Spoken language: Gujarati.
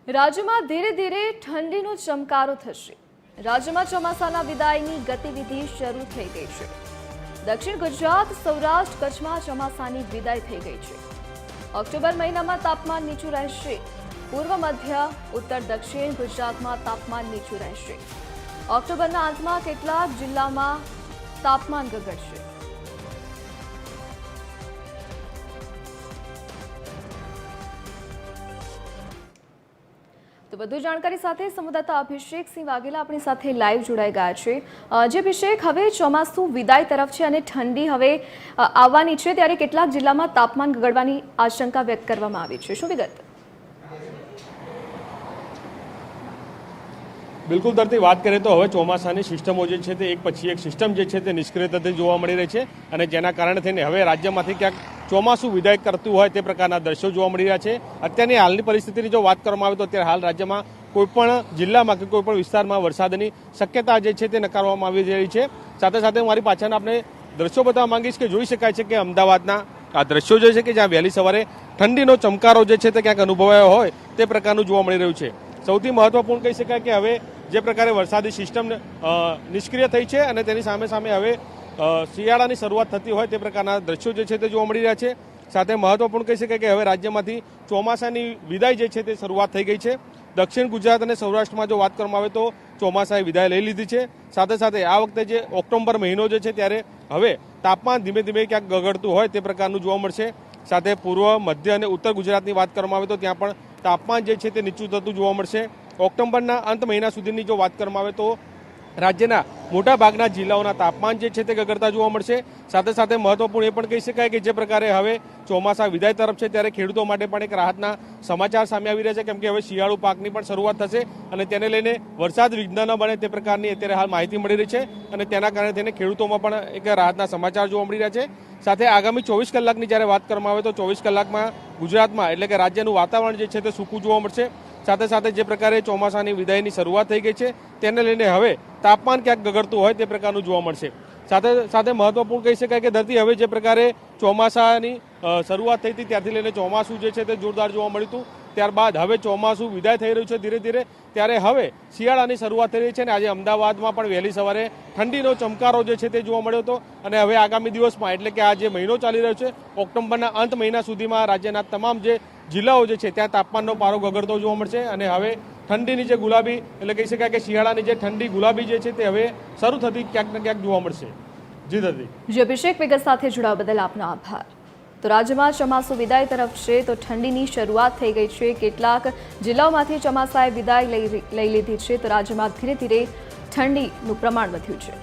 રાજ્યમાં ધીરે ધીરે ઠંડીનો ચમકારો થશે। રાજ્યમાં ચોમાસાના વિદાયની ગતિવિધિ શરૂ થઈ ગઈ છે। દક્ષિણ ગુજરાત, સૌરાષ્ટ્ર, કચ્છમાં ચોમાસાની વિદાય થઈ ગઈ છે। ઓક્ટોબર મહિનામાં તાપમાન નીચું રહેશે। પૂર્વ, મધ્ય, ઉત્તર, દક્ષિણ ગુજરાતમાં તાપમાન નીચું રહેશે। ઓક્ટોબરના અંતમાં કેટલાક જિલ્લામાં તાપમાન ગગડશે। તો વધુ જાણકારી સાથે સંવાદદાતા અભિષેક સિંહ વાઘેલા આપણી સાથે લાઈવ જોડાઈ ગયા છે। જે અભિષેક, હવે ચોમાસું વિદાય તરફ છે અને ઠંડી હવે આવવાની છે, ત્યારે કેટલાક જિલ્લામાં તાપમાન ગગડવાની આશંકા વ્યક્ત કરવામાં આવી છે, શું વિગત? બિલકુલ ધરતી, વાત કરીએ તો હવે ચોમાસાની સિસ્ટમો જે છે તે એક પછી એક સિસ્ટમ જે છે તે નિષ્ક્રિય થતી જોવા મળી રહી છે અને જેના કારણે થઈને હવે રાજ્યમાંથી ક્યાંક ચોમાસું વિદાય કરતું હોય તે પ્રકારના દ્રશ્યો જોવા મળી રહ્યા છે। અત્યારની હાલની પરિસ્થિતિની જો વાત કરવામાં આવે તો અત્યારે હાલ રાજ્યમાં કોઈપણ જિલ્લામાં કે કોઈપણ વિસ્તારમાં વરસાદની શક્યતા જે છે તે નકારવામાં આવી રહી છે। સાથે સાથે મારી પાછળના આપણે દ્રશ્યો બતાવવા માંગીશ કે જોઈ શકાય છે કે અમદાવાદના આ દ્રશ્યો જે છે કે જ્યાં વહેલી સવારે ઠંડીનો ચમકારો જે છે તે ક્યાંક અનુભવાયો હોય તે પ્રકારનું જોવા મળી રહ્યું છે। સૌથી મહત્વપૂર્ણ કહી શકાય કે હવે જે પ્રકારે વરસાદી સિસ્ટમ નિષ્ક્રિય થઈ છે અને તેની સામે સામે હવે શિયાળાની શરૂઆત થતી હોય તે પ્રકારના દ્રશ્યો જે છે તે જોવા મળી રહ્યા છે। સાથે મહત્વપૂર્ણ કહી શકાય કે હવે રાજ્યમાંથી ચોમાસાની વિદાય જે છે તે શરૂઆત થઈ ગઈ છે। દક્ષિણ ગુજરાત અને સૌરાષ્ટ્રમાં જો વાત કરવામાં આવે તો ચોમાસાએ વિદાય લઈ લીધી છે। સાથે સાથે આ વખતે જે ઓક્ટોબર મહિનો જે છે ત્યારે હવે તાપમાન ધીમે ધીમે ક્યાંક ગગડતું હોય તે પ્રકારનું જોવા મળશે। સાથે પૂર્વ, મધ્ય અને ઉત્તર ગુજરાતની વાત કરવામાં આવે તો ત્યાં પણ તાપમાન જે છે તે નીચું થતું જોવા મળશે। ઓક્ટોબરના અંત મહિના સુધીની જો વાત કરવામાં આવે તો રાજ્યના મોટા ભાગના જિલ્લાઓના તાપમાન જે છે તે ગગડતા જોવા મળશે। સાથે સાથે મહત્વપૂર્ણ એ પણ કહી શકાય કે જે પ્રકારે હવે ચોમાસા વિદાય તરફ છે ત્યારે ખેડૂતો માટે પણ એક રાહતના સમાચાર સામે આવી રહ્યા છે, કેમ કે હવે શિયાળુ પાકની પણ શરૂઆત થશે અને તેને લઈને વરસાદ વિઘ્ન ન બને તે પ્રકારની અત્યારે હાલ માહિતી મળી રહી છે અને તેના કારણે તેને ખેડૂતોમાં પણ એક રાહતના સમાચાર જોવા મળી રહ્યા છે। સાથે આગામી 24 કલાકની જ્યારે વાત કરવામાં આવે તો 24 કલાકમાં ગુજરાતમાં એટલે કે રાજ્યનું વાતાવરણ જે છે તે સૂકું જોવા મળશે। સાથે સાથે જે પ્રકારે ચોમાસાની વિદાયની શરૂઆત થઈ ગઈ છે તેને લઈને હવે તાપમાન ક્યાંક ગગડતું હોય તે પ્રકારનું જોવા મળશે। સાથે સાથે મહત્વપૂર્ણ કહી શકાય કે ધરતી હવે જે પ્રકારે ચોમાસાની શરૂઆત થઈ હતી ત્યારથી લઈને ચોમાસું જે છે તે જોરદાર જોવા મળ્યું હતું, ત્યારબાદ હવે ચોમાસું વિદાય થઈ રહ્યું છે ધીરે ધીરે, ત્યારે હવે શિયાળાની શરૂઆત થઈ રહી છે અને આજે અમદાવાદમાં પણ વહેલી સવારે ઠંડીનો ચમકારો જે છે તે જોવા મળ્યો હતો અને હવે આગામી દિવસમાં એટલે કે આ જે મહિનો ચાલી રહ્યો છે ઓક્ટોબરના અંત મહિના સુધીમાં રાજ્યના તમામ જે જિલ્લાઓ જે છે ત્યાં તાપમાનનો પારો ગગડતો જોવા મળશે અને હવે ઠંડીની જે ગુલાબી એટલે કહી શકાય કે શિયાળાની જે ઠંડી ગુલાબી જે છે તે હવે શરૂ થતી ક્યાંક ને ક્યાંક જોવા મળશે। જી ધરતી। જી અભિષેક, વિગત સાથે જોડાવા બદલ આપનો આભાર। તો રાજ્યમાં ચોમાસું વિદાય તરફ છે તો ઠંડીની શરૂઆત થઈ ગઈ છે। કેટલાક જિલ્લાઓમાંથી ચોમાસાએ વિદાય લઈ લીધી છે તો રાજ્યમાં ધીરે ધીરે ઠંડીનું પ્રમાણ વધ્યું છે।